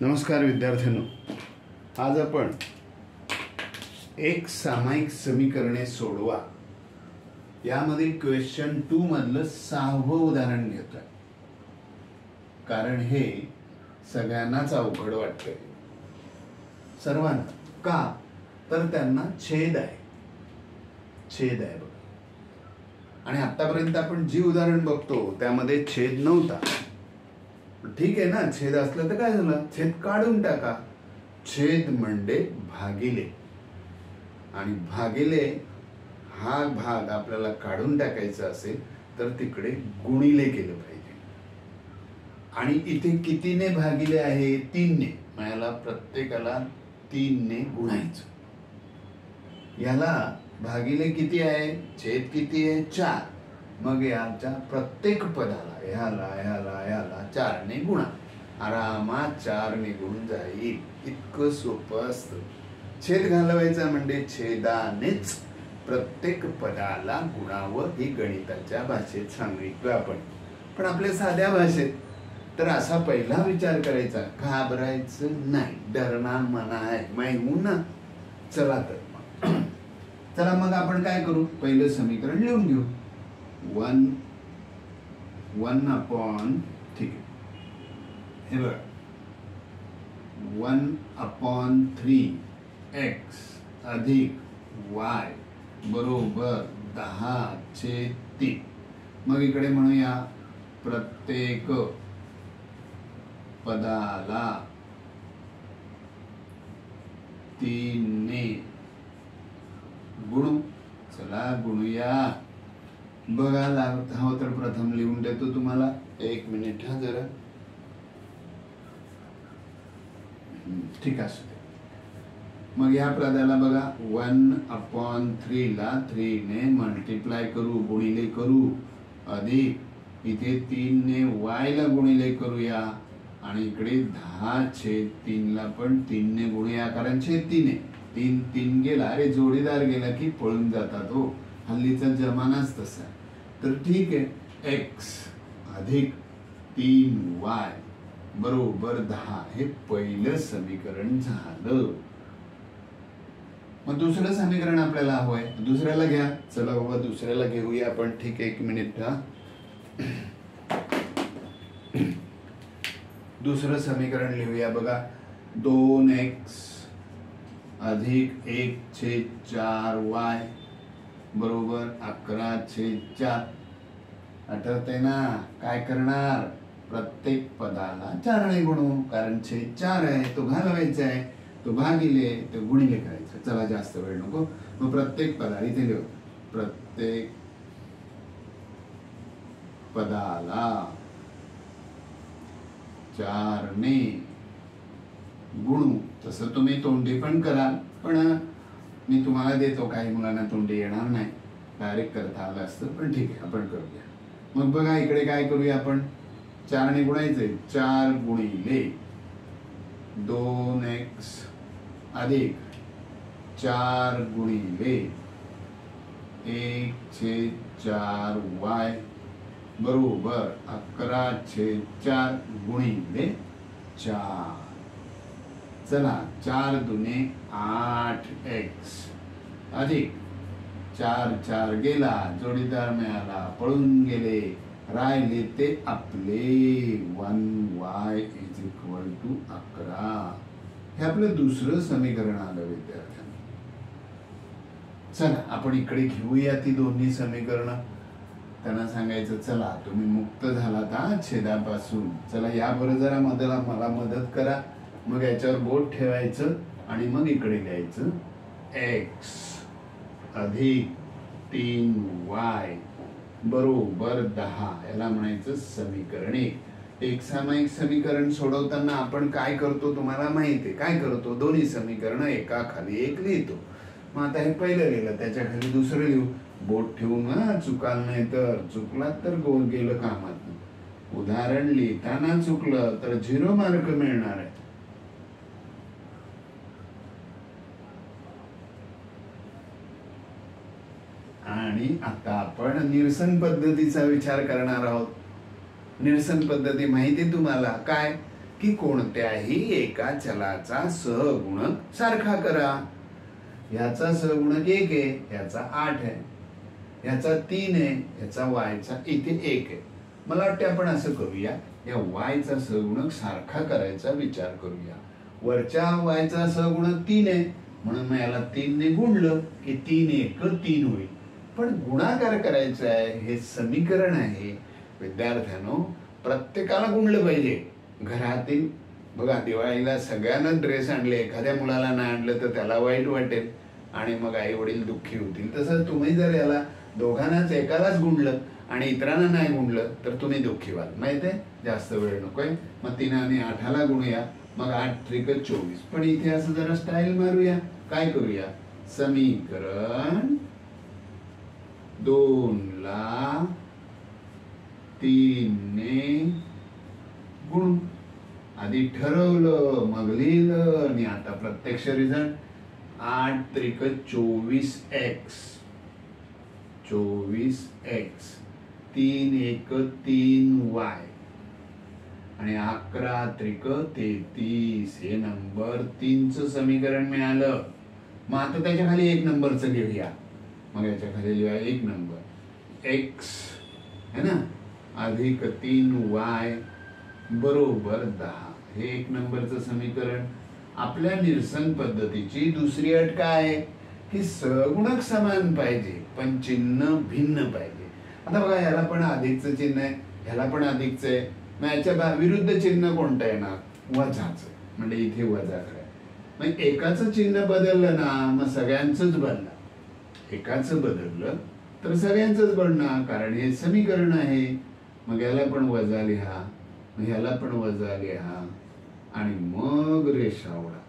नमस्कार विद्यार्थ्यांनो, आज आपण एक सामायिक समीकरणे सोडवा यामधील क्वेश्चन 2 मधलं 6वं उदाहरण घेतोय. कारण हे सगळ्यांनाच अवघड वाटतंय, सर्वांना. का तर त्यांना छेद आहे बघा. आणि आतापर्यंत आपण जी उदाहरण बघतो त्यामध्ये छेद नव्हता. ठीक आहे ना, छेद असलं तर काय झालं, छेद काढून टाका. छेद म्हणजे भागिले, आणि भागिले हा भाग आपल्याला काढून टाकायचा असेल तर तिकडे गुणिले केलं पाहिजे. आणि इथे कितीने भागिले आहे? 3 ने. याला प्रत्येकाला 3 ने गुणायचं. याला भागिले किती आहे? छेद किती आहे? 4. मग याच्या प्रत्येक पदाला ह्याला 4 ने गुणा. आरामात 4 निघून जाईल. इतकं सोपं असतं. छेद घालवायचा म्हणजे छेदानेच प्रत्येक पदाला गुणावं. ही गणिताच्या भाषेत सांगितलं आपण. पण आपल्या साध्या भाषेत तर असा पहिला विचार करायचा, घाबरायचं नाही. डरना मना है मैं हूं ना. चला मग आपण काय करू, पहिलं समीकरण लिहून घेऊ. 1 अपॉन, ठीक आहे, हे बघा, 1/3x अधिक y बरोबर 10/3. मग इकडे म्हणूया प्रत्येक पदाला 3 ने गुणू. चला गुणूया. बघा, लागत हवं तर प्रथम लिहून देतो तुम्हाला. 1 मिनिट हा जरा. ठीक असू दे. मग या पदाला बघा, 1/3 ला 3 ने मल्टिप्लाय करू, गुणिले करू, अधिक इथे 3 ने y ला गुणिले करूया, आणि इकडे 10/3 ला पण 3 ने गुणूया. कारण छेद 3 आहे. 3 गेला, अरे जोडीदार गेला की पळून जातात हो. हल्लीचा जमानाच तसा. तर ठीक आहे, x अधिक 3y बरोबर 10. हे पहिलं समीकरण झालं. मग दुसरं समीकरण आपल्याला हवंय. दुसऱ्याला घ्या. चला बाबा, दुसऱ्याला घेऊया आपण. ठीक आहे, 1 मिनिट हा. दुसरं समीकरण लिहूया. बघा, 2x अधिक 1/4y बरोबर 11/4. आठवतंय ना? काय करणार, प्रत्येक पदाला 4 ने गुणू. कारण छेद 4 आहे, तो घालवायचा आहे. तो भागिले, तो गुणिले करायचा. चला जास्त वेळ नको. मग प्रत्येक पदाला इथे लिहू, प्रत्येक पदाला 4 ने गुणू. तसं तुम्ही तोंडी पण कराल, पण मी तुम्हाला देतो. काही मुलांना तोंडी येणार नाही, डायरेक्ट करता आलं असतं. पण ठीक आहे, आपण करूया. मग बघा, इकडे काय करूया आपण, 4 ने गुणायचंय. 4 गुणिले 2x अधिक 4 गुणिले 1/4y बरोबर 11/4 गुणिले 4. चला, 4 दुने 8x अधिक 4 गेला, जोडीदार मिळाला, पळून गेले, राहिले ते आपले 1y = 11. हे आपलं दुसरं समीकरण आलं विद्यार्थ्यांना. चला आपण इकडे घेऊया ती दोन्ही समीकरणं. त्यांना सांगायचं, चला तुम्ही मुक्त झालात हा छेदापासून. चला याबरोबर जरा मला मदत करा. मग याच्यावर बोट ठेवायचं आणि मग इकडे लिहायचं x अधिक 3y बरोबर 10. याला म्हणायचं समीकरण 1. एक सामायिक समीकरण सोडवताना आपण काय करतो तुम्हाला माहिती आहे. काय करतो, दोन्ही समीकरण एकाखाली एक लिहितो. मग आता हे पहिलं लिहिलं, त्याच्या खाली दुसरं लिहू. बोट ठेवून चुकाल नाही तर. चुकलात तर गोल गेलं कामात. उदाहरण लिहिताना चुकलं तर 0 मार्क मिळणार आहे. आणि आता आपण निरसन पद्धतीचा विचार करणार आहोत. निरसन पद्धती माहिती तुम्हाला काय, की कोणत्याही एका चलाचा सहगुणक सारखा करा. याचा सहगुणक 1 आहे, याचा 8 आहे, याचा 3 आहे, याचा वायचा इथे 1 आहे. मला वाटते आपण असं करूया, या वायचा सहगुणक सारखा करायचा विचार करूया. वरच्या वायचा सहगुणक 3 आहे, म्हणून मग याला 3 ने गुणलं की 3 1 3 होईल. पण गुणाकार करायचा आहे, हे समीकरण आहे. विद्यार्थ्यांनो, प्रत्येकाला गुणलं पाहिजे. घरातील बघा, दिवाळीला सगळ्यांना ड्रेस आणले, एखाद्या मुलाला नाही आणलं तर त्याला वाईट वाटेल आणि मग आई वडील दुःखी होतील. तसं तुम्ही जर याला दोघांनाच एकालाच गुणलं आणि इतरांना नाही गुणलं तर तुम्ही दुःखी व्हाल. माहिती आहे, जास्त वेळ नकोय. मग 3 आणि 8 गुणूया, मग 8 त्रिक 24. पण इथे असं जरा स्टाईल मारूया. काय करूया, समीकरण 2 ला 3 ने गुणू. आधी ठरवलं, मग लिहिलं आणि आता प्रत्यक्ष रिझल्ट. 8 त्रिक 24x, 24x, 3 1 3y आणि 11 त्रिक 33. हे नंबर 3चं समीकरण मिळालं. मग आता त्याच्या खाली 1 नंबरचं लिहूया. मग याच्या खाली लिहूया 1 नंबर x है ना, अधिक 3y बरोबर 10. हे 1 नंबरचं समीकरण. आपल्या निरसन पद्धतीची दुसरी अट काय आहे की सहगुणक समान पाहिजे पण चिन्ह भिन्न पाहिजे. आता बघा, याला पण अधिकचं चिन्ह आहे, ह्याला पण अधिकचं आहे. मग याच्या विरुद्ध चिन्ह कोणतं आहे ना, वजाचं. म्हणजे इथे वजा करा. मग एकाचं चिन्ह बदललं ना, मग सगळ्यांचंच बदललं. एकाचं बदललं तर सगळ्यांचंच बनणार, कारण हे समीकरण आहे. मग याला पण वजा लिहा, मग ह्याला पण वजा लिहा आणि मग रेषा ओढा.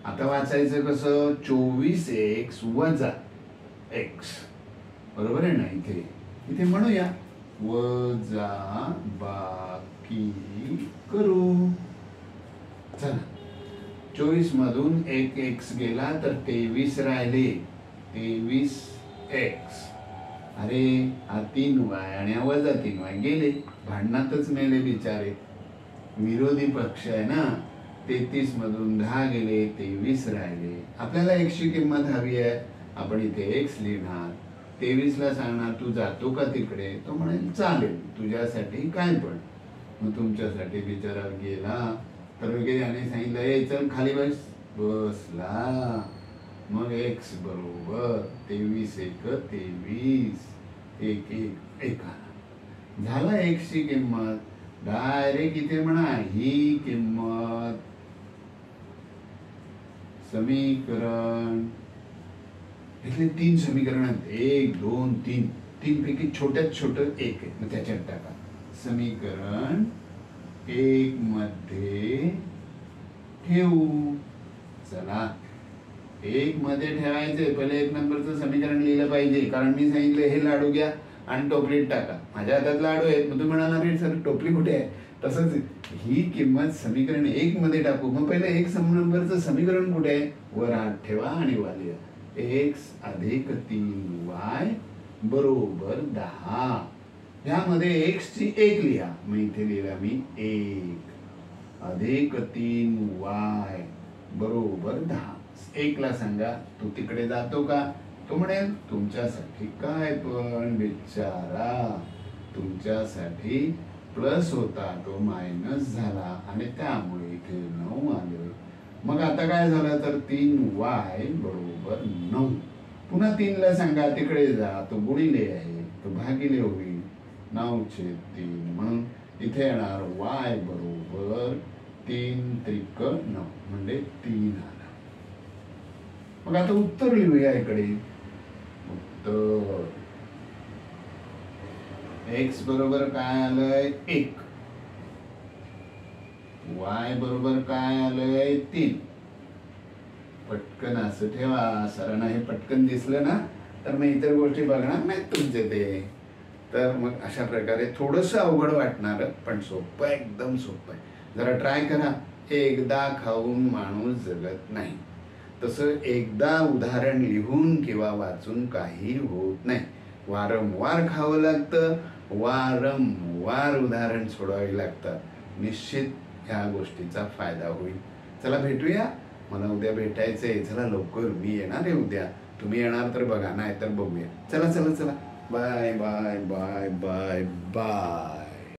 आता वाचायचं कसं, 24x वजा x बरोबर आहे ना. इथे इथे म्हणूया वजा बाकी करू. चला, 24 मधून 1 x गेला तर 23 राहिले. 23x. अरे हा 3y आणि हा वजा 3y गेले, भांडणातच मेले बिचारे. विरोधी पक्ष आहे ना. 33 मधून 10 गेले, 23 राहिले. आपल्याला x ची किंमत हवी आहे. आपण इथे x लिहिणार. 23 ला सांगणार तू जातो का तिकडे, तो म्हणेल चालेल, तुझ्यासाठी काय पण. मग तुमच्यासाठी बिचारा गेला तर याने सांगितलं ए चल खाली बस, बसला. मग x बरोबर 23 1 23, 1 1 1 झाला. x ची किंमत डायरेक्ट इथे म्हणा, ही किंमत समीकरण. इथले 3 समीकरण आहेत, 1 2 3. 3 पैकी छोट्यात छोट 1 आहे, मग त्याच्यात टाका. समीकरण 1 मध्ये ठेवू. चला, 1 मध्ये ठेवायचे. पहिले 1 नंबरचं समीकरण लिहिलं पाहिजे, कारण मी सांगितलं हे लाडू घ्या आणि टोपलीत टाका. माझ्या हातात लाडू आहेत, मग तुम्ही म्हणाला रे सर टोपली कुठे आहे. तसंच ही किंमत समीकरण 1 मध्ये टाकू. मग पहिले 1 नंबरचं समीकरण कुठे आहे, वर हात ठेवा आणि वालिया. x अधिक 3y बरोबर 10. ह्यामध्ये x ची 1 लिहा. मग इथे लिहिला मी 1 अधिक 3y बरोबर 10. 1 ला सांगा तू तिकडे जातो का, तो म्हणेल तुमच्यासाठी काय पण बिचारा, तुमच्यासाठी प्लस होता तो मायनस झाला आणि त्यामुळे इथे 9 आले. मग आता काय झालं तर 3y बरोबर 9. पुन्हा 3 ला सांगा तिकडे जा, तो गुणिले आहे, तो भागिले होईल. 9/3 म्हणून इथे येणार y बरोबर 3 त्रिक 9 म्हणजे 3 आला. मग आता उत्तर लिहूया इकडे. उत्तर x बरोबर काय आलंय 1, y बरोबर काय आलंय 3. पटकन असं ठेवा, सरांना हे पटकन दिसलं ना तर मग इतर गोष्टी बघणार नाहीत तुमचे ते. तर मग अशा प्रकारे थोडंसं अवघड वाटणार पण सोपं आहे, एकदम सोपं आहे. जरा ट्राय करा. एकदा खाऊन माणूस जगत नाही, तसं एकदा उदाहरण लिहून किंवा वाचून काही होत नाही. वारंवार खावं लागतं वारंवार उदाहरण सोडवावी लागतात. निश्चित ह्या गोष्टीचा फायदा होईल. चला भेटूया. मला उद्या भेटायचं आहे. चला लवकर, मी येणार आहे उद्या. तुम्ही येणार तर बघा, नाही तर बघूया. चला चला चला. Bye bye bye bye bye.